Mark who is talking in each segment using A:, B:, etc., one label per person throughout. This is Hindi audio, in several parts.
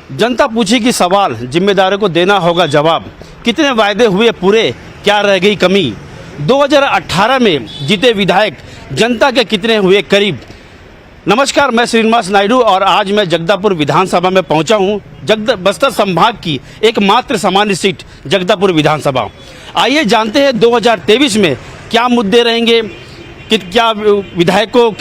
A: जनता पूछेगी सवाल, जिम्मेदारों को देना होगा जवाब। कितने वायदे हुए पूरे, क्या रह गई कमी? 2018 में जीते विधायक जनता के कितने हुए करीब? नमस्कार, मैं श्रीनिवास नायडू और आज मैं जगदापुर विधानसभा में पहुंचा हूं। बस्तर संभाग की एकमात्र सामान्य सीट जगदापुर विधानसभा। आइए जानते हैं 2023 में क्या मुद्दे रहेंगे, क्या विधायकों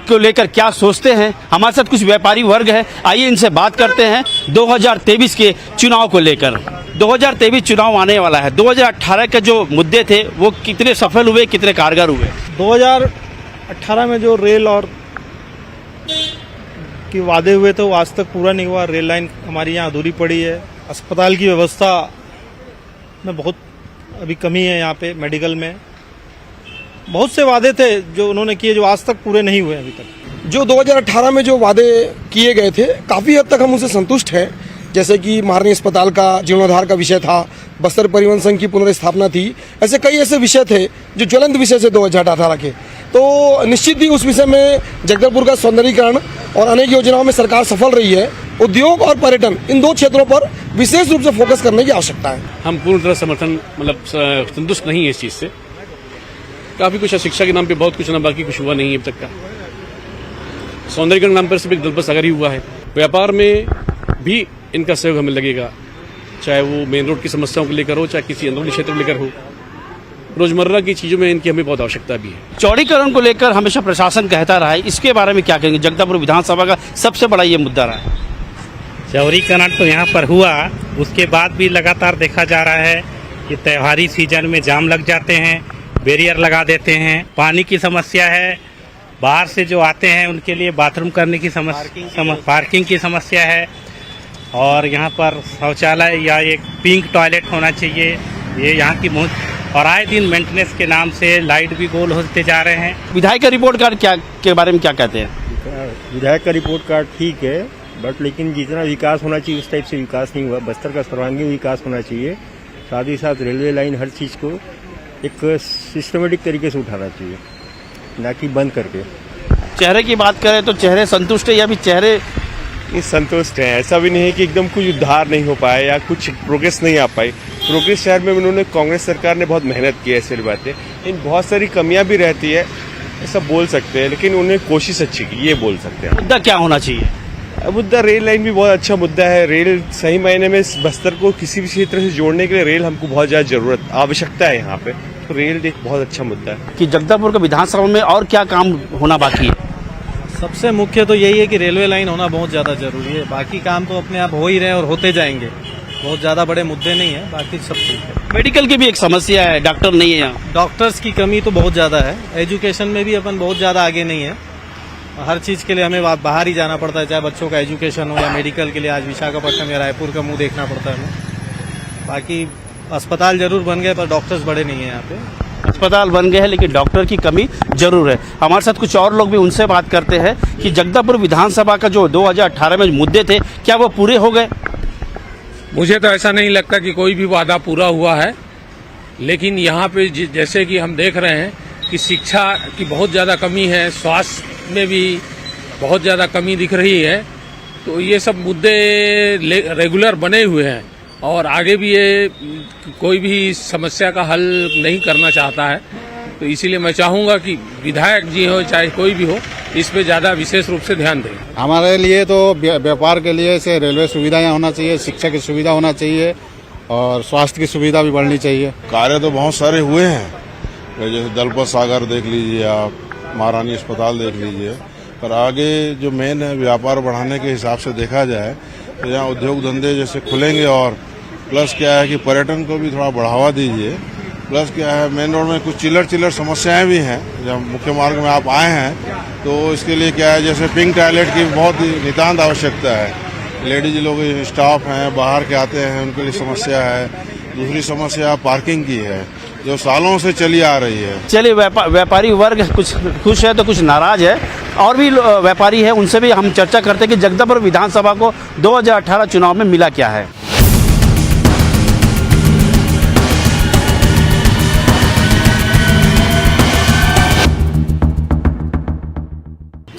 A: को लेकर क्या सोचते हैं। हमारे साथ कुछ व्यापारी वर्ग है, आइए इनसे बात करते हैं 2023 के चुनाव को लेकर। 2023 चुनाव आने वाला है। 2018 के जो मुद्दे थे वो कितने सफल हुए, कितने कारगर हुए?
B: 2018 में जो रेल और के वादे हुए थे वो आज तक पूरा नहीं हुआ। रेल लाइन हमारी यहाँ अधूरी पड़ी है। अस्पताल की व्यवस्था में बहुत अभी कमी है। यहाँ पे मेडिकल में बहुत से वादे थे जो उन्होंने किए, जो आज तक पूरे नहीं हुए अभी तक।
C: जो 2018 में जो वादे किए गए थे काफ़ी हद तक हम उनसे संतुष्ट हैं। जैसे कि महारानी अस्पताल का जीर्णोद्धार का विषय था, बस्तर परिवहन संघ की पुनर्स्थापना थी। ऐसे कई ऐसे विषय थे जो ज्वलंत विषय थे 2018 के। तो निश्चित ही उस विषय में जगदलपुर का सौंदर्यीकरण और अनेक योजनाओं में सरकार सफल रही है। उद्योग और पर्यटन, इन दो क्षेत्रों पर विशेष रूप से फोकस करने की आवश्यकता है।
D: हम पूर्ण तरह समर्थन संतुष्ट नहीं है इस चीज़ से। काफ़ी कुछ है, शिक्षा के नाम पे बहुत कुछ ना, बाकी कुछ हुआ नहीं है अब तक का। सौंदर्यीकरण नाम पर सिर्फ एक दल पर सागर ही हुआ है। व्यापार में भी इनका सहयोग हमें लगेगा, चाहे वो मेन रोड की समस्याओं को लेकर हो, चाहे किसी अंदरूनी क्षेत्र को लेकर हो। रोजमर्रा की चीज़ों में इनकी हमें बहुत आवश्यकता भी है।
A: चौड़ीकरण को लेकर हमेशा प्रशासन कहता रहा है, इसके बारे में क्या कहेंगे? जगदापुर विधानसभा का सबसे बड़ा ये मुद्दा रहा है।
E: चौड़ीकरण तो यहाँ पर हुआ, उसके बाद भी लगातार देखा जा रहा है कि त्योहारी सीजन में जाम लग जाते हैं, बैरियर लगा देते हैं। पानी की समस्या है, बाहर से जो आते हैं उनके लिए बाथरूम करने की समस्या, पार्किंग की समस्या है। और यहाँ पर शौचालय या एक पिंक टॉयलेट होना चाहिए, ये यहाँ की और आए दिन मेंटेनेंस के नाम से लाइट भी गोल होते जा रहे हैं।
A: विधायक का रिपोर्ट कार्ड क्या के बारे में क्या कहते हैं?
F: विधायक का रिपोर्ट कार्ड ठीक है, बट लेकिन जितना विकास होना चाहिए उस टाइप से विकास नहीं हुआ। बस्तर का सर्वांगीण विकास होना चाहिए। साथ ही साथ रेलवे लाइन, हर चीज़ को एक सिस्टमेटिक तरीके से उठाना चाहिए, ना कि बंद करके।
A: चेहरे की बात करें तो चेहरे संतुष्ट है या भी चेहरे
G: संतुष्ट हैं? ऐसा भी नहीं है कि एकदम कुछ उद्धार नहीं हो पाया या कुछ प्रोग्रेस नहीं आ पाई। प्रोग्रेस शहर में उन्होंने, कांग्रेस सरकार ने बहुत मेहनत की है, ऐसी बातें। इन बहुत सारी कमियां भी रहती है, ऐसा बोल सकते हैं, लेकिन उन्होंने कोशिश अच्छी की, ये बोल सकते हैं।
A: मुद्दा क्या होना चाहिए?
G: मुद्दा रेल लाइन भी बहुत अच्छा मुद्दा है। रेल सही मायने में बस्तर को किसी भी क्षेत्र से जोड़ने के लिए रेल हमको बहुत ज़्यादा जरूरत, आवश्यकता है यहाँ पे। तो रेल एक बहुत अच्छा मुद्दा है। कि
A: जगदापुर का विधानसभा में और क्या काम होना बाकी है?
B: सबसे मुख्य तो यही है कि रेलवे लाइन होना बहुत ज़्यादा जरूरी है। बाकी काम तो अपने आप हो ही रहे और होते जाएंगे। बहुत ज़्यादा बड़े मुद्दे नहीं है, बाकी सब ठीक है।
A: मेडिकल की भी एक समस्या है, डॉक्टर नहीं है यहाँ।
B: डॉक्टर्स की कमी तो बहुत ज़्यादा है। एजुकेशन में भी अपन बहुत ज़्यादा आगे नहीं है। हर चीज़ के लिए हमें बाहर ही जाना पड़ता है, चाहे बच्चों का एजुकेशन हो या मेडिकल के लिए आज विशाखापट्टनम या रायपुर का मुंह देखना पड़ता है हमें। बाकी अस्पताल जरूर बन गए पर डॉक्टर्स बड़े नहीं है यहाँ पे।
A: अस्पताल बन गए हैं लेकिन डॉक्टर की कमी जरूर है। हमारे साथ कुछ और लोग भी, उनसे बात करते हैं कि जगदापुर विधानसभा का जो 2018 में मुद्दे थे क्या वो पूरे हो गए?
H: मुझे तो ऐसा नहीं लगता कि कोई भी वादा पूरा हुआ है, लेकिन यहाँ पे जैसे कि हम देख रहे हैं कि शिक्षा की बहुत ज़्यादा कमी है, स्वास्थ्य में भी बहुत ज़्यादा कमी दिख रही है। तो ये सब मुद्दे रेगुलर बने हुए हैं और आगे भी ये कोई भी समस्या का हल नहीं करना चाहता है। तो इसीलिए मैं चाहूँगा कि विधायक जी हो चाहे कोई भी हो, इस पे ज़्यादा विशेष रूप से ध्यान दें।
I: हमारे लिए तो व्यापार के लिए से रेलवे सुविधाएं होना चाहिए, शिक्षा की सुविधा होना चाहिए और स्वास्थ्य की सुविधा भी बढ़नी चाहिए।
J: कार्य तो बहुत सारे हुए हैं, जैसे दलपत सागर देख लीजिए आप, महारानी अस्पताल देख लीजिए। पर आगे जो मेन है, व्यापार बढ़ाने के हिसाब से देखा जाए तो यहाँ उद्योग धंधे जैसे खुलेंगे और प्लस क्या है कि पर्यटन को भी थोड़ा बढ़ावा दीजिए। प्लस क्या है, मेन रोड में कुछ चिल्लर समस्याएं भी हैं। जब मुख्य मार्ग में आप आए हैं तो इसके लिए क्या है, जैसे पिंक टॉयलेट की बहुत नितांत आवश्यकता है। लेडीज लोग स्टाफ हैं, बाहर के आते हैं, उनके लिए समस्या है। दूसरी समस्या पार्किंग की है, जो सालों से चली आ रही है।
A: चलिए, व्यापारी वर्ग कुछ खुश है तो कुछ नाराज है, और भी व्यापारी है, उनसे भी हम चर्चा करते हैं कि जगदापुर विधानसभा को 2018 चुनाव में मिला क्या है।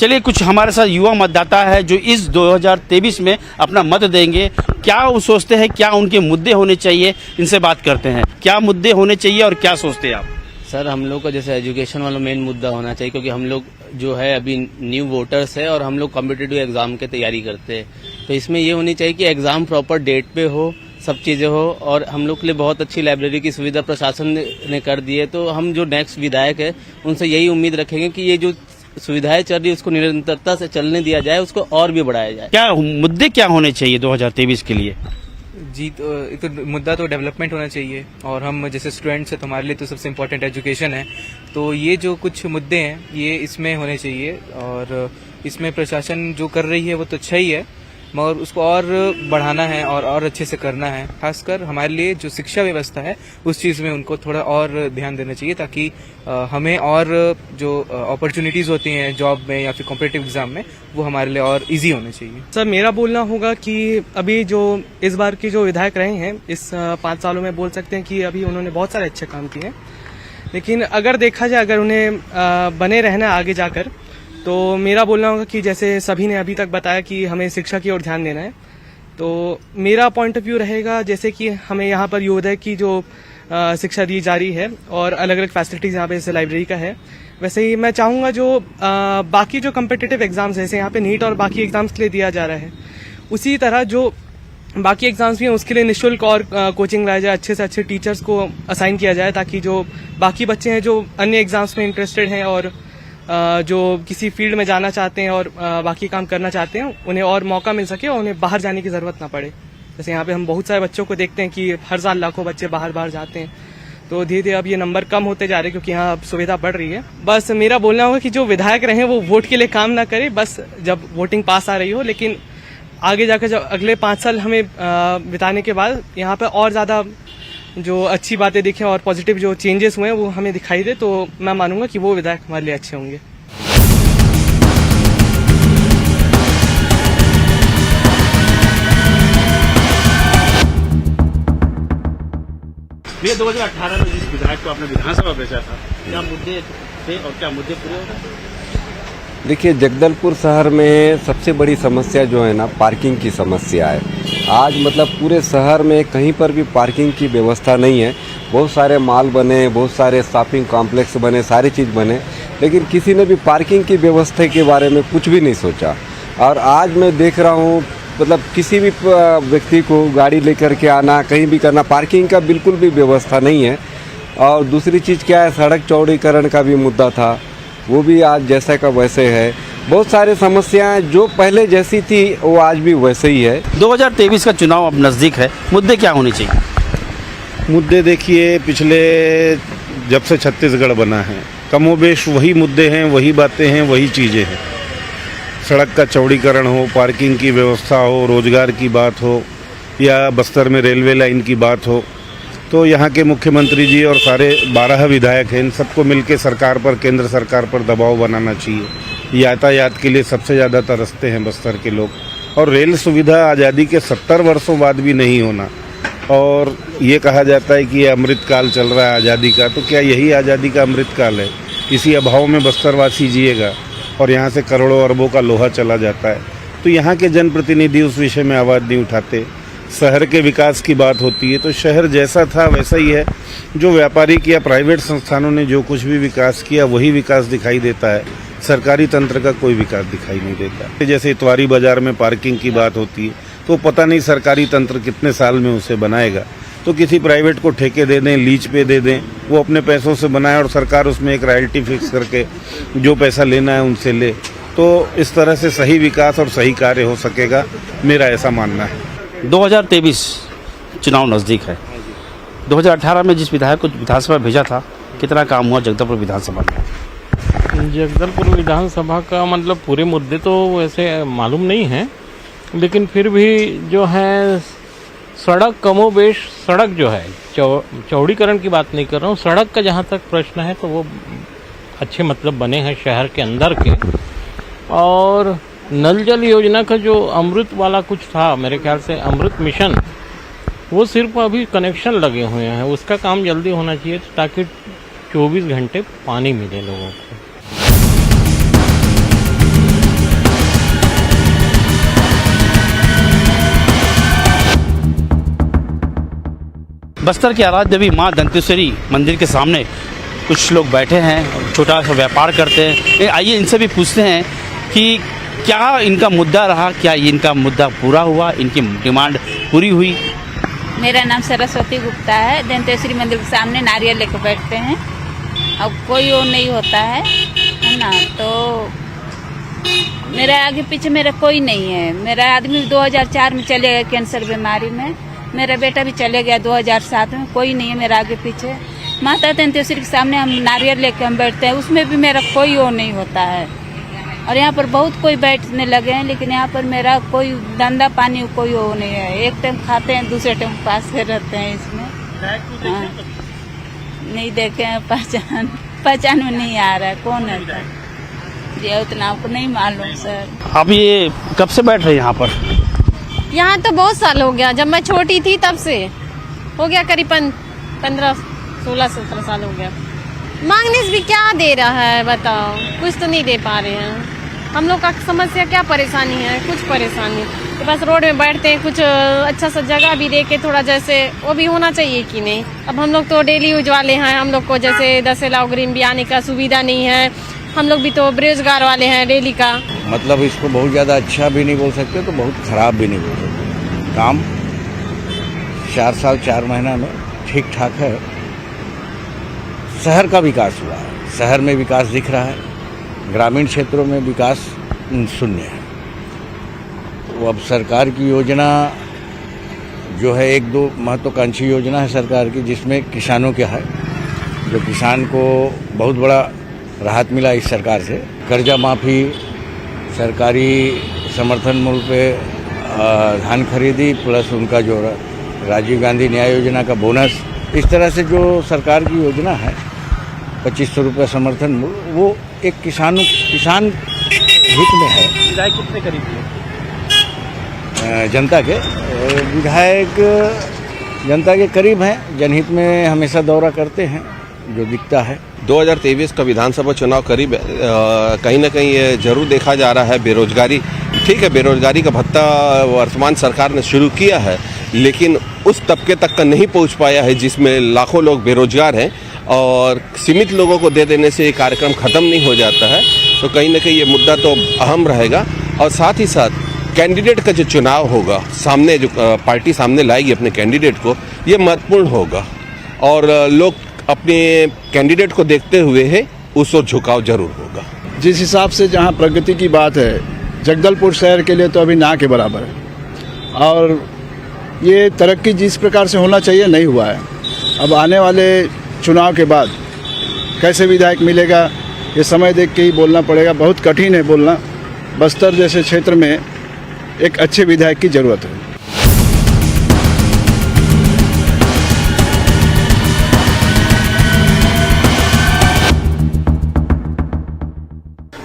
A: चलिए कुछ हमारे साथ युवा मतदाता है जो इस 2023 में अपना मत देंगे, क्या वो सोचते हैं, क्या उनके मुद्दे होने चाहिए, इनसे बात करते हैं। क्या मुद्दे होने चाहिए और क्या सोचते हैं आप?
K: सर हम लोग का जैसे एजुकेशन वाला मेन मुद्दा होना चाहिए, क्योंकि हम लोग जो है अभी न्यू वोटर्स है और हम लोग कॉम्पिटिटिव एग्जाम की तैयारी करते हैं, तो इसमें ये होनी चाहिए कि एग्जाम प्रॉपर डेट पे हो, सब चीजें हो। और हम लोग के लिए बहुत अच्छी लाइब्रेरी की सुविधा प्रशासन ने कर दी है, तो हम जो नेक्स्ट विधायक है उनसे यही उम्मीद रखेंगे कि ये जो सुविधाएं चल रही है उसको निरंतरता से चलने दिया जाए, उसको और भी बढ़ाया जाए।
A: क्या मुद्दे क्या होने चाहिए 2023 के लिए?
L: जी तो मुद्दा तो डेवलपमेंट होना चाहिए, और हम जैसे स्टूडेंट्स हैं तो हमारे लिए तो सबसे इम्पोर्टेंट एजुकेशन है। तो ये जो कुछ मुद्दे हैं ये इसमें होने चाहिए, और इसमें प्रशासन जो कर रही है वो तो अच्छा ही है, मगर उसको और बढ़ाना है और अच्छे से करना है। खासकर हमारे लिए जो शिक्षा व्यवस्था है उस चीज़ में उनको थोड़ा और ध्यान देना चाहिए, ताकि हमें और जो अपॉर्चुनिटीज़ होती हैं जॉब में या फिर कॉम्पिटिटिव एग्जाम में वो हमारे लिए और इजी होने चाहिए।
M: सर मेरा बोलना होगा कि अभी जो इस बार के जो विधायक रहे हैं इस 5 सालों में बोल सकते हैं कि अभी उन्होंने बहुत सारे अच्छे काम किए हैं, लेकिन अगर देखा जाए अगर उन्हें बने रहना है आगे जाकर, तो मेरा बोलना होगा कि जैसे सभी ने अभी तक बताया कि हमें शिक्षा की ओर ध्यान देना है, तो मेरा पॉइंट ऑफ व्यू रहेगा जैसे कि हमें यहाँ पर योदय की जो शिक्षा दी जा रही है और अलग अलग फैसिलिटीज यहाँ पे जैसे लाइब्रेरी का है, वैसे ही मैं चाहूँगा जो बाकी जो कम्पिटिटिव एग्जाम्स जैसे यहाँ पे नीट और बाकी एग्जाम्स के लिए दिया जा रहा है, उसी तरह जो बाकी एग्जाम्स भी हैं उसके लिए निःशुल्क और कोचिंग लाया जाए, अच्छे से अच्छे टीचर्स को असाइन किया जाए, ताकि जो बाकी बच्चे हैं जो अन्य एग्जाम्स में इंटरेस्टेड हैं और जो किसी फील्ड में जाना चाहते हैं और बाकी काम करना चाहते हैं, उन्हें और मौका मिल सके और उन्हें बाहर जाने की जरूरत ना पड़े। जैसे यहाँ पे हम बहुत सारे बच्चों को देखते हैं कि हर साल लाखों बच्चे बाहर जाते हैं, तो धीरे धीरे अब ये नंबर कम होते जा रहे हैं क्योंकि यहाँ अब सुविधा बढ़ रही है। बस मेरा बोलना होगा कि जो विधायक रहे वो वोट के लिए काम ना करे, बस जब वोटिंग पास आ रही हो, लेकिन आगे जाकर जब अगले 5 साल हमें बिताने के बाद यहाँ पे और ज्यादा जो अच्छी बातें दिखें और पॉजिटिव जो चेंजेस हुए हैं वो हमें दिखाई दे, तो मैं मानूंगा कि वो विधायक हमारे लिए अच्छे होंगे।
A: भैया 2018 में जिस विधायक को आपने विधानसभा भेजा था, क्या मुद्दे थे और क्या मुद्दे पूरे हो गए?
N: देखिए, जगदलपुर शहर में सबसे बड़ी समस्या जो है ना, पार्किंग की समस्या है। आज मतलब पूरे शहर में कहीं पर भी पार्किंग की व्यवस्था नहीं है। बहुत सारे मॉल बने, बहुत सारे शॉपिंग कॉम्प्लेक्स बने, सारी चीज़ बने, लेकिन किसी ने भी पार्किंग की व्यवस्था के बारे में कुछ भी नहीं सोचा। और आज मैं देख रहा हूँ मतलब किसी भी व्यक्ति को गाड़ी लेकर के आना, कहीं भी करना, पार्किंग का बिल्कुल भी व्यवस्था नहीं है। और दूसरी चीज़ क्या है, सड़क चौड़ीकरण का भी मुद्दा था, वो भी आज जैसा का वैसे है। बहुत सारी समस्याएं जो पहले जैसी थी वो आज भी वैसे ही है।
A: 2023 का चुनाव अब नज़दीक है, मुद्दे क्या होने चाहिए?
G: मुद्दे देखिए, पिछले जब से छत्तीसगढ़ बना है कमोबेश वही मुद्दे हैं, वही बातें हैं, वही चीज़ें हैं। सड़क का चौड़ीकरण हो, पार्किंग की व्यवस्था हो, रोजगार की बात हो, या बस्तर में रेलवे लाइन की बात हो, तो यहाँ के मुख्यमंत्री जी और सारे 12 विधायक हैं, इन सबको मिलकर सरकार पर, केंद्र सरकार पर दबाव बनाना चाहिए। यातायात के लिए सबसे ज़्यादा तरसते हैं बस्तर के लोग, और रेल सुविधा आज़ादी के 70 वर्षों बाद भी नहीं होना, और ये कहा जाता है कि ये अमृतकाल चल रहा है आज़ादी का, तो क्या यही आज़ादी का अमृतकाल है? इसी अभाव में बस्तरवासी जिएगा और यहाँ से करोड़ों अरबों का लोहा चला जाता है। तो यहाँ के जनप्रतिनिधि उस विषय में आवाज़ नहीं उठाते। शहर के विकास की बात होती है तो शहर जैसा था वैसा ही है। जो व्यापारिक या प्राइवेट संस्थानों ने जो कुछ भी विकास किया वही विकास दिखाई देता है, सरकारी तंत्र का कोई विकास दिखाई नहीं देता। जैसे इतवारी बाजार में पार्किंग की बात होती है तो पता नहीं सरकारी तंत्र कितने साल में उसे बनाएगा, तो किसी प्राइवेट को ठेके दे दें, लीज पे दे दें, वो अपने पैसों से बनाए और सरकार उसमें एक रॉयल्टी फिक्स करके जो पैसा लेना है उनसे ले, तो इस तरह से सही विकास और सही कार्य हो सकेगा, मेरा ऐसा मानना है।
A: 2023 चुनाव नज़दीक है। 2018 में जिस विधायक को विधानसभा भेजा था, कितना काम हुआ जगदलपुर विधानसभा में?
H: जगदलपुर विधानसभा का मतलब पूरे मुद्दे तो वैसे मालूम नहीं है, लेकिन फिर भी जो है सड़क कमोबेश, सड़क जो है चौड़ीकरण की बात नहीं कर रहा हूँ, सड़क का जहाँ तक प्रश्न है तो वो अच्छे मतलब बने हैं शहर के अंदर के। और नल जल योजना का जो अमृत वाला कुछ था, मेरे ख्याल से अमृत मिशन, वो सिर्फ अभी कनेक्शन लगे हुए हैं, उसका काम जल्दी होना चाहिए ताकि 24 घंटे पानी मिले लोगों को।
A: बस्तर के आराध्य देवी माँ दंतेश्वरी मंदिर के सामने कुछ लोग बैठे हैं, छोटा सा व्यापार करते हैं। आइए इनसे भी पूछते हैं कि क्या इनका मुद्दा रहा, क्या इनका मुद्दा पूरा हुआ, इनकी डिमांड पूरी हुई।
O: मेरा नाम सरस्वती गुप्ता है। दंतेश्वरी मंदिर के सामने नारियल लेकर बैठते हैं, अब कोई वो नहीं होता है ना। तो मेरे आगे पीछे मेरा कोई नहीं है। मेरा आदमी 2004 में चले गया कैंसर बीमारी में, मेरा बेटा भी चले गया 2007 में, कोई नहीं है मेरा आगे पीछे। माता दंतेश्वरी के सामने हम नारियल लेकर हम बैठते हैं, उसमें भी मेरा कोई वो नहीं होता है। और यहाँ पर बहुत कोई बैठने लगे हैं, लेकिन यहाँ पर मेरा कोई धंधा पानी कोई वो नहीं है। एक टाइम खाते हैं, दूसरे टाइम पास से रहते हैं। इसमें हाँ, नहीं देखे हैं, पहचान में नहीं आ रहा है कौन है ये, उतना आपको नहीं मालूम सर।
A: अब ये कब से बैठ रहे हैं यहाँ पर?
P: यहाँ तो बहुत साल हो गया, जब मैं छोटी थी तब से हो गया, करीबन 15-16-17 साल हो गया। मांगने से भी क्या दे रहा है बताओ, कुछ तो नहीं दे पा रहे हैं। हम लोग का समस्या क्या परेशानी है, कुछ परेशानी तो बस रोड में बैठते हैं, कुछ अच्छा सा जगह भी दे के थोड़ा जैसे वो भी होना चाहिए कि नहीं। अब हम लोग तो डेली यूज वाले हैं, हम लोग को जैसे दशहरा ग्रीन भी आने का सुविधा नहीं है, हम लोग भी तो बेरोजगार वाले हैं डेली का।
Q: मतलब इसको बहुत ज़्यादा अच्छा भी नहीं बोल सकते तो बहुत ख़राब भी नहीं बोल सकते। काम 4 साल 4 महीना में ठीक ठाक है। शहर का विकास हुआ है, शहर में विकास दिख रहा है, ग्रामीण क्षेत्रों में विकास शून्य है। तो अब सरकार की योजना जो है 1-2 महत्वाकांक्षी योजना है सरकार की, जिसमें किसानों के है, जो किसान को बहुत बड़ा राहत मिला इस सरकार से। कर्जा माफ़ी, सरकारी समर्थन मूल्य पे धान खरीदी, प्लस उनका जो राजीव गांधी न्याय योजना का बोनस, इस तरह से जो सरकार की योजना है 2500 रुपये समर्थन मूल्य, वो एक किसान हित में है।
A: विधायक कितने करीब है?
Q: जनता के विधायक जनता के करीब हैं, जनहित में हमेशा दौरा करते हैं, जो दिखता है।
G: 2023 का विधानसभा चुनाव करीब है, कहीं ना कहीं ये जरूर देखा जा रहा है बेरोजगारी। ठीक है, बेरोजगारी का भत्ता वर्तमान सरकार ने शुरू किया है, लेकिन उस तबके तक का नहीं पहुंच पाया है जिसमें लाखों लोग बेरोजगार हैं, और सीमित लोगों को दे देने से ये कार्यक्रम खत्म नहीं हो जाता है। तो कहीं ना कहीं ये मुद्दा तो अहम रहेगा, और साथ ही साथ कैंडिडेट का जो चुनाव होगा, सामने जो पार्टी सामने लाएगी अपने कैंडिडेट को, ये महत्वपूर्ण होगा, और लोग अपने कैंडिडेट को देखते हुए है उस ओर झुकाव जरूर होगा।
R: जिस हिसाब से जहां प्रगति की बात है, जगदलपुर शहर के लिए तो अभी ना के बराबर है, और ये तरक्की जिस प्रकार से होना चाहिए नहीं हुआ है। अब आने वाले चुनाव के बाद कैसे विधायक मिलेगा, ये समय देख के ही बोलना पड़ेगा। बहुत कठिन है बोलना। बस्तर जैसे क्षेत्र में एक अच्छे विधायक की जरूरत है।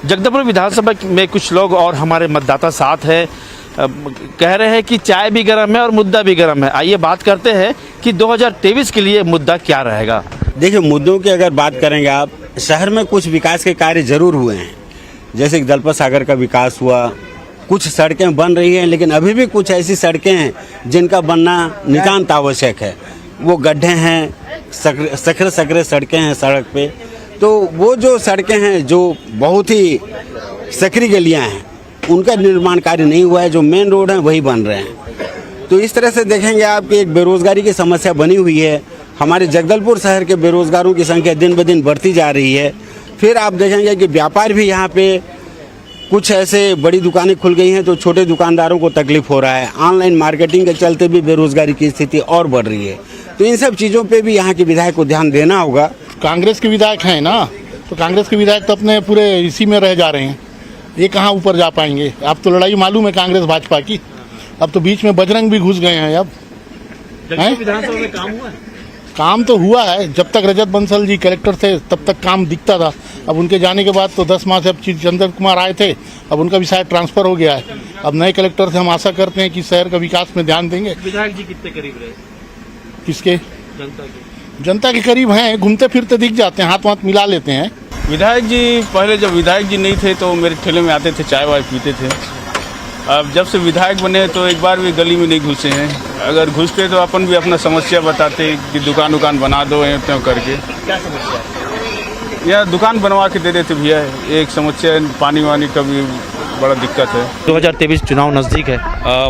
A: जगदलपुर विधानसभा में कुछ लोग और हमारे मतदाता साथ हैं, कह रहे हैं कि चाय भी गर्म है और मुद्दा भी गर्म है। आइए बात करते हैं कि 2023 के लिए मुद्दा क्या रहेगा।
S: देखिए, मुद्दों की अगर बात करेंगे आप, शहर में कुछ विकास के कार्य जरूर हुए हैं, जैसे कि दलपत सागर का विकास हुआ, कुछ सड़कें बन रही हैं, लेकिन अभी भी कुछ ऐसी सड़कें हैं जिनका बनना नितांत आवश्यक है। वो गड्ढे हैं, सकरे सड़कें हैं सड़क पे, तो वो जो सड़कें हैं जो बहुत ही सकरी गलियां हैं, उनका निर्माण कार्य नहीं हुआ है। जो मेन रोड हैं वही बन रहे हैं। तो इस तरह से देखेंगे आप कि एक बेरोजगारी की समस्या बनी हुई है। हमारे जगदलपुर शहर के बेरोजगारों की संख्या दिन ब दिन बढ़ती जा रही है। फिर आप देखेंगे कि व्यापार भी यहाँ पे कुछ ऐसे बड़ी दुकानें खुल गई हैं तो छोटे दुकानदारों को तकलीफ हो रहा है। ऑनलाइन मार्केटिंग के चलते भी बेरोजगारी की स्थिति और बढ़ रही है। तो इन सब चीज़ों पे भी यहाँ के विधायक को ध्यान देना होगा।
T: कांग्रेस के विधायक हैं ना, तो कांग्रेस के विधायक तो अपने पूरे इसी में रह जा रहे हैं, ये कहाँ ऊपर जा पाएंगे। अब तो लड़ाई मालूम है कांग्रेस भाजपा की, अब तो बीच में बजरंग भी घुस गए हैं। अब
A: विधानसभा में काम हुआ है?
T: काम तो हुआ है, जब तक रजत बंसल जी कलेक्टर थे तब तक काम दिखता था। अब उनके जाने के बाद तो 10 माह से अब चंद्र कुमार आए थे, अब उनका भी शायद ट्रांसफर हो गया है। अब नए कलेक्टर से हम आशा करते हैं कि शहर का विकास में ध्यान देंगे।
A: विधायक जी कितने करीब रहे?
T: किसके?
A: जनता के।
T: जनता के करीब हैं, घूमते फिरते दिख जाते हैं, हाथ मिला लेते हैं।
U: विधायक जी पहले जब विधायक जी नहीं थे तो मेरे ठेले में आते थे, चाय वाय पीते थे, अब जब से विधायक बने तो एक बार भी गली में नहीं घुसे हैं। अगर घुसते तो अपन भी अपना समस्या बताते कि दुकान उकान बना दो त्यों करके।
A: क्या समस्या है?
U: या दुकान बनवा के दे देते भैया। एक समस्या है, पानी वानी का भी बड़ा दिक्कत है।
A: 2023 चुनाव नज़दीक है।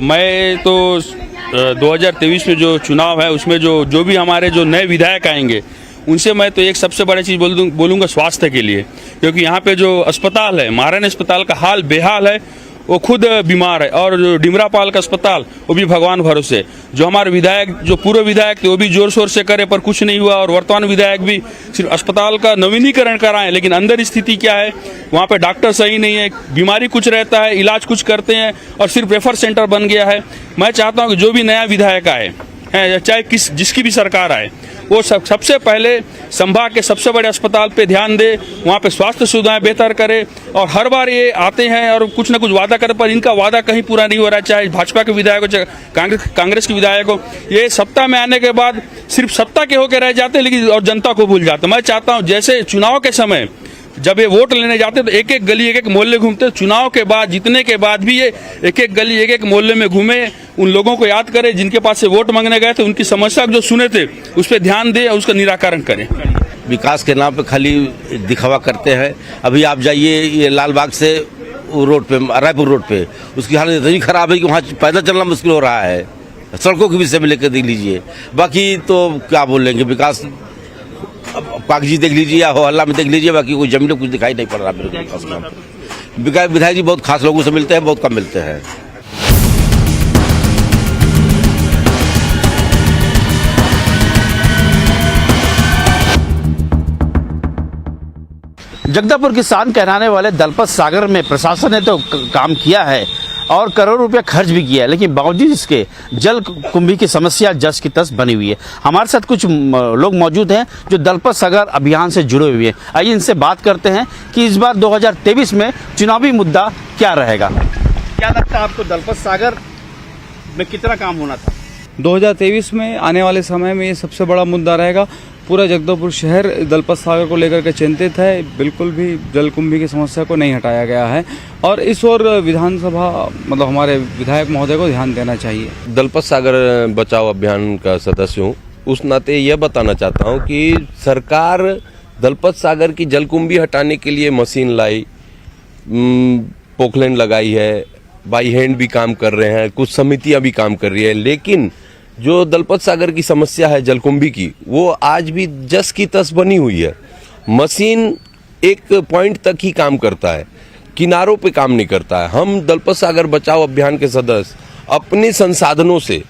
D: मैं तो 2023 में जो चुनाव है उसमें जो भी हमारे जो नए विधायक आएंगे उनसे मैं तो एक सबसे बड़ी चीज़ बोलूँगा स्वास्थ्य के लिए, क्योंकि यहाँ पे जो अस्पताल है, महारानी अस्पताल का हाल बेहाल है, वो खुद बीमार है। और जो डिमरापाल का अस्पताल वो भी भगवान भरोसे। जो हमारे विधायक, जो पूर्व विधायक थे वो भी जोर शोर से करे पर कुछ नहीं हुआ, और वर्तमान विधायक भी सिर्फ अस्पताल का नवीनीकरण कराएं, लेकिन अंदर स्थिति क्या है, वहाँ पे डॉक्टर सही नहीं है, बीमारी कुछ रहता है, इलाज कुछ करते हैं और सिर्फ रेफर सेंटर बन गया है। मैं चाहता हूँ कि जो भी नया विधायक आए हैं, चाहे जिसकी भी सरकार आए, वो सबसे पहले संभाग के सबसे बड़े अस्पताल पे ध्यान दे, वहाँ पे स्वास्थ्य सुविधाएं बेहतर करे। और हर बार ये आते हैं और कुछ ना कुछ वादा करे, पर इनका वादा कहीं पूरा नहीं हो रहा है, चाहे भाजपा के विधायक हो, चाहे कांग्रेस के विधायक हो। ये सत्ता में आने के बाद सिर्फ सत्ता के होकर रह जाते हैं, लेकिन और जनता को भूल जाते। मैं चाहता हूँ जैसे चुनाव के समय जब ये वोट लेने जाते तो एक एक गली, एक एक मोहल्ले घूमते, चुनाव के बाद जीतने के बाद भी ये एक एक गली, एक एक मोहल्ले में घूमे, उन लोगों को याद करें जिनके पास से वोट मांगने गए थे, उनकी समस्या जो सुने थे उस पर ध्यान दें और उसका निराकरण करें।
V: विकास के नाम पे खाली दिखावा करते हैं। अभी आप जाइए ये लालबाग से रोड पे, रायपुर रोड पे, उसकी हालत इतनी खराब है कि वहाँ पैदल चलना मुश्किल हो रहा है। सड़कों के विषय में लेकर देख लीजिए, बाकी तो क्या बोलेंगे, विकास कागजी देख लीजिए या हल्ला में देख लीजिए, बाकी कोई जमीन कुछ दिखाई नहीं पड़ रहा मेरे को। विधायक जी बहुत खास लोगों से मिलते हैं, बहुत कम मिलते हैं।
A: जगदलपुर किसान कहलाने वाले दलपत सागर में प्रशासन ने तो काम किया है और करोड़ों रुपया खर्च भी किया है, लेकिन बावजूद इसके जल कुंभी की समस्या जस की तस बनी हुई है। हमारे साथ कुछ लोग मौजूद हैं जो दलपत सागर अभियान से जुड़े हुए हैं। आइए इनसे बात करते हैं कि इस बार 2023 में चुनावी मुद्दा क्या रहेगा। क्या लगता है आपको दलपत सागर में कितना काम होना था?
W: 2023 में आने वाले समय में ये सबसे बड़ा मुद्दा रहेगा। पूरा जगदलपुर शहर दलपत सागर को लेकर के चिंतित है। बिल्कुल भी जलकुंभी की समस्या को नहीं हटाया गया है और इस ओर विधानसभा मतलब हमारे विधायक महोदय को ध्यान देना चाहिए।
X: दलपत सागर बचाओ अभियान का सदस्य हूँ, उस नाते यह बताना चाहता हूँ कि सरकार दलपत सागर की जलकुंभी हटाने के लिए मशीन लाई, पोखलैंड लगाई है, बाई हैंड भी काम कर रहे हैं, कुछ समितियां भी काम कर रही है, लेकिन जो दलपत सागर की समस्या है जलकुंभी की, वो आज भी जस की तस बनी हुई है। मशीन एक पॉइंट तक ही काम करता है, किनारों पे काम नहीं करता है। हम दलपत सागर बचाओ अभियान के सदस्य अपने संसाधनों से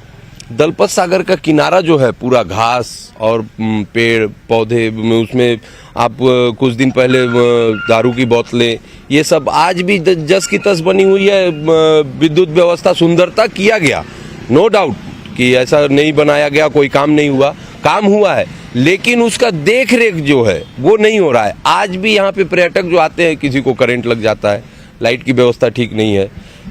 X: दलपत सागर का किनारा जो है पूरा घास और पेड़ पौधे, उसमें आप कुछ दिन पहले दारू की बोतलें, ये सब आज भी जस की तस बनी हुई है। विद्युत व्यवस्था सुंदरता किया गया, नो डाउट कि ऐसा नहीं बनाया गया, कोई काम नहीं हुआ, काम हुआ है, लेकिन उसका देख रेख जो है वो नहीं हो रहा है। आज भी यहाँ पे पर्यटक जो आते हैं, किसी को करंट लग जाता है, लाइट की व्यवस्था ठीक नहीं है।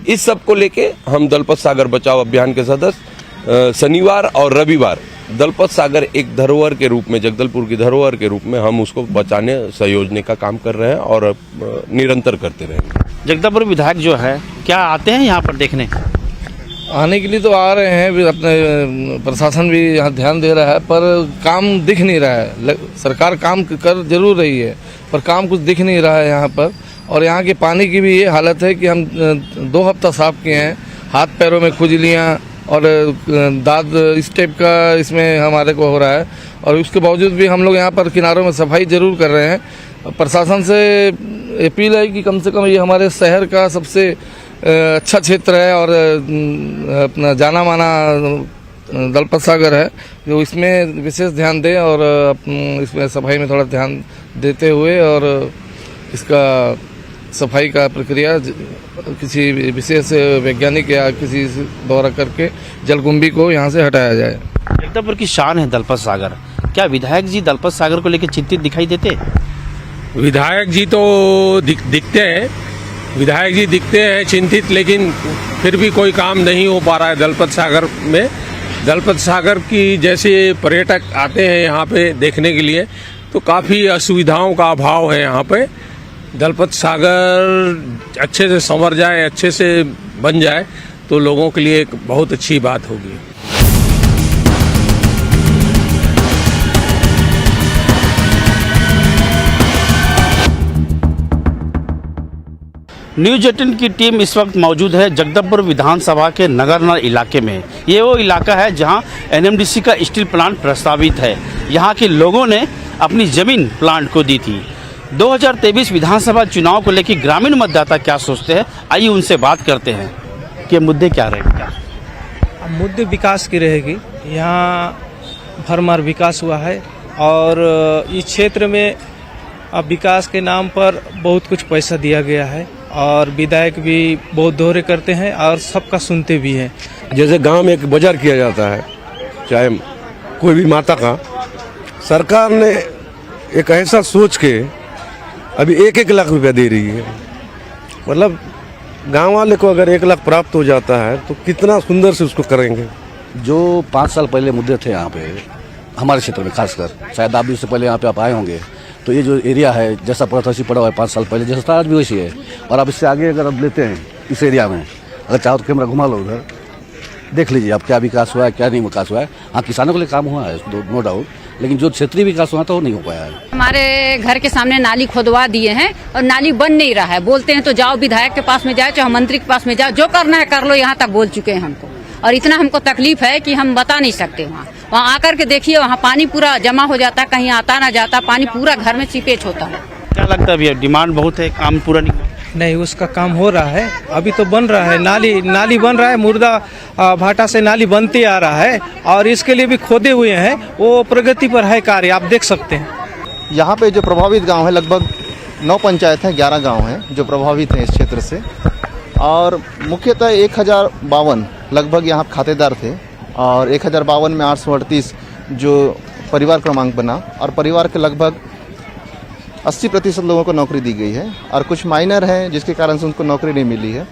X: इस सब को लेके हम दलपत सागर बचाओ अभियान के सदस्य शनिवार और रविवार दलपत सागर एक धरोहर के रूप में, जगदलपुर की धरोहर के रूप में हम उसको बचाने संयोजने का काम कर रहे हैं और निरंतर करते रहेंगे।
A: जगदलपुर विधायक जो है क्या आते हैं यहाँ पर देखने?
Y: आने के लिए तो आ रहे हैं, अपने प्रशासन भी यहाँ ध्यान दे रहा है, पर काम दिख नहीं रहा है। सरकार काम कर जरूर रही है पर काम कुछ दिख नहीं रहा है यहाँ पर। और यहाँ के पानी की भी ये हालत है कि हम 2 हफ्ता साफ किए हैं, हाथ पैरों में खुजलियाँ और दाद इस टाइप का इसमें हमारे को हो रहा है। और उसके बावजूद भी हम लोग यहाँ पर किनारों में सफाई जरूर कर रहे हैं। प्रशासन से अपील है कि कम से कम ये हमारे शहर का सबसे अच्छा क्षेत्र है और अपना जाना माना दलपत सागर है, जो इसमें विशेष ध्यान दें और इसमें सफाई में थोड़ा ध्यान देते हुए और इसका सफाई का प्रक्रिया किसी विशेष वैज्ञानिक या किसी द्वारा करके जलकुंभी को यहाँ से हटाया जाए।
A: जगदलपुर की शान है दलपत सागर, क्या विधायक जी दलपत सागर को लेकर चिंतित दिखाई देते?
H: विधायक जी तो दिखते हैं, विधायक जी दिखते हैं चिंतित, लेकिन फिर भी कोई काम नहीं हो पा रहा है दलपत सागर में। दलपत सागर की जैसे पर्यटक आते हैं यहाँ पे देखने के लिए, तो काफ़ी असुविधाओं का अभाव है यहाँ पे। दलपत सागर अच्छे से संवर जाए, अच्छे से बन जाए तो लोगों के लिए एक बहुत अच्छी बात होगी।
A: न्यूज 18 की टीम इस वक्त मौजूद है जगदलपुर विधानसभा के नगरनार इलाके में। ये वो इलाका है जहां एनएमडीसी का स्टील प्लांट प्रस्तावित है। यहां के लोगों ने अपनी जमीन प्लांट को दी थी। 2023 विधानसभा चुनाव को लेकर ग्रामीण मतदाता क्या सोचते हैं, आइए उनसे बात करते हैं कि मुद्दे क्या रहेंगे।
M: मुद्दे विकास की रहेगी। यहाँ भरमार विकास हुआ है और इस क्षेत्र में अब विकास के नाम पर बहुत कुछ पैसा दिया गया है और विधायक भी बहुत दोहरे करते हैं और सबका सुनते भी हैं।
X: जैसे गांव में एक बाजार किया जाता है, चाहे कोई भी माता का, सरकार ने एक ऐसा सोच के अभी 1-1 लाख रुपया दे रही है। मतलब गांव वाले को अगर 1 लाख प्राप्त हो जाता है तो कितना सुंदर से उसको करेंगे।
B: जो 5 साल पहले मुद्दे थे यहाँ पे हमारे क्षेत्र में, खासकर शायद आप भी उससे पहले यहाँ पे आप आए होंगे, तो ये जो एरिया है जैसा प्रथासी पड़ा हुआ है 5 साल पहले, जैसा आज भी वैसी है। और आप इससे आगे अगर आप लेते हैं इस एरिया में, अगर चाहो तो कैमरा घुमा लो उधर, देख लीजिए आप क्या विकास हुआ है, क्या नहीं विकास हुआ है। हाँ, किसानों के लिए काम हुआ है नो डाउट, लेकिन जो क्षेत्रीय विकास हुआ था वो नहीं हो पाया है।
C: हमारे घर के सामने नाली खोदवा दिए हैं और नाली बन नहीं रहा है। बोलते हैं तो जाओ विधायक के पास में जाओ, चाहे मंत्री के पास में जाओ, जो करना है कर लो, यहाँ तक बोल चुके हैं हमको। और इतना हमको तकलीफ है कि हम बता नहीं सकते। वहाँ आकर के देखिए, वहाँ पानी पूरा जमा हो जाता है, कहीं आता ना जाता, पानी पूरा घर में सीपेज होता है।
A: क्या लगता है भैया, डिमांड बहुत है, काम पूरा नहीं हुआ?
M: नहीं, उसका काम हो रहा है, अभी तो बन रहा है। नाली बन रहा है, मुर्दा भाटा से नाली बनते आ रहा है और इसके लिए भी खोदे हुए हैं, वो प्रगति पर है कार्य, आप देख सकते हैं।
E: यहाँ पे जो प्रभावित गांव है, लगभग 9 पंचायत हैं, 11 गांव हैं जो प्रभावित हैं इस क्षेत्र से। और मुख्यतः 1052 लगभग यहाँ खातेदार थे और 1052 में 838 जो परिवार क्रमांक बना और परिवार के लगभग 80% लोगों को नौकरी दी गई है। और कुछ माइनर हैं जिसके कारण से उनको नौकरी नहीं मिली है,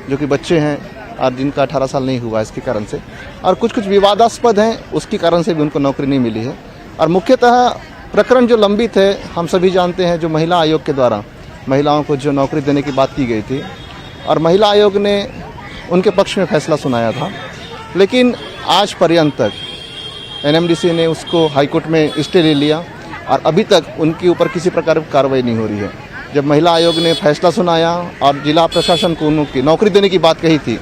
E: जो कि बच्चे हैं और जिनका 18 साल नहीं हुआ इसके कारण से। और कुछ विवादास्पद हैं, उसके कारण से भी उनको नौकरी नहीं मिली है। और मुख्यतः प्रकरण जो लंबित है, हम सभी जानते हैं, जो महिला आयोग के द्वारा महिलाओं को जो नौकरी देने की बात की गई थी और महिला आयोग ने उनके पक्ष में फैसला सुनाया था, लेकिन आज पर्यंत तक एनएमडीसी ने उसको हाईकोर्ट में स्टे ले लिया और अभी तक उनके ऊपर किसी प्रकार की कार्रवाई नहीं हो रही है। जब महिला आयोग ने फैसला सुनाया और जिला प्रशासन को उनकी नौकरी देने की बात कही थी,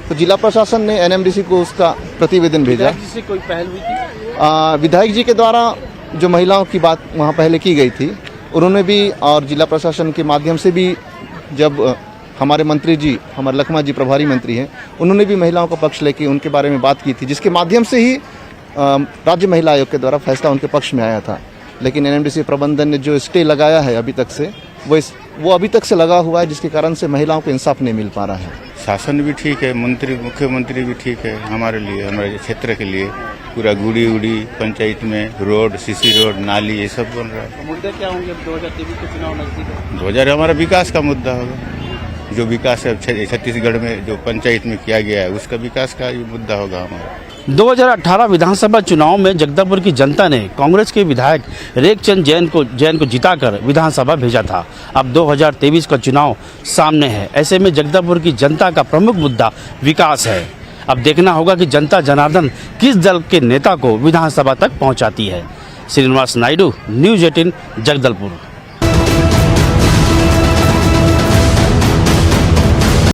E: तो जिला प्रशासन ने एनएमडीसी को उसका प्रतिवेदन भेजा।
A: जिससे कोई पहल हुई थी?
E: विधायक जी के द्वारा जो महिलाओं की बात वहाँ पहले की गई थी, उन्होंने भी और जिला प्रशासन के माध्यम से भी, जब हमारे मंत्री जी, हमारे लखमा जी प्रभारी मंत्री हैं, उन्होंने भी महिलाओं का पक्ष लेके उनके बारे में बात की थी, जिसके माध्यम से ही राज्य महिला आयोग के द्वारा फैसला उनके पक्ष में आया था। लेकिन एनएमडीसी प्रबंधन ने जो स्टे लगाया है अभी तक से, वो अभी तक से लगा हुआ है, जिसके कारण से महिलाओं को इंसाफ नहीं मिल पा रहा है।
F: शासन भी ठीक है, मुख्यमंत्री भी ठीक है हमारे लिए, हमारे क्षेत्र के लिए। पूरा गुड़ी उड़ी पंचायत में रोड, सीसी रोड, नाली, ये सब बन रहा है।
A: मुद्दे क्या होंगे 2023 के चुनाव नजदीक है?
F: 2000 हमारा विकास का मुद्दा होगा। जो विकास है छत्तीसगढ़ में जो पंचायत में किया गया है, उसका विकास का ये मुद्दा होगा हमारा।
A: 2018 विधानसभा चुनाव में जगदलपुर की जनता ने कांग्रेस के विधायक रेखचंद जैन को जिताकर विधानसभा भेजा था। अब 2023 का चुनाव सामने है, ऐसे में जगदलपुर की जनता का प्रमुख मुद्दा विकास है। अब देखना होगा कि जनता जनार्दन किस दल के नेता को विधानसभा तक पहुंचाती है। श्रीनिवास नायडू, न्यूज 18 जगदलपुर।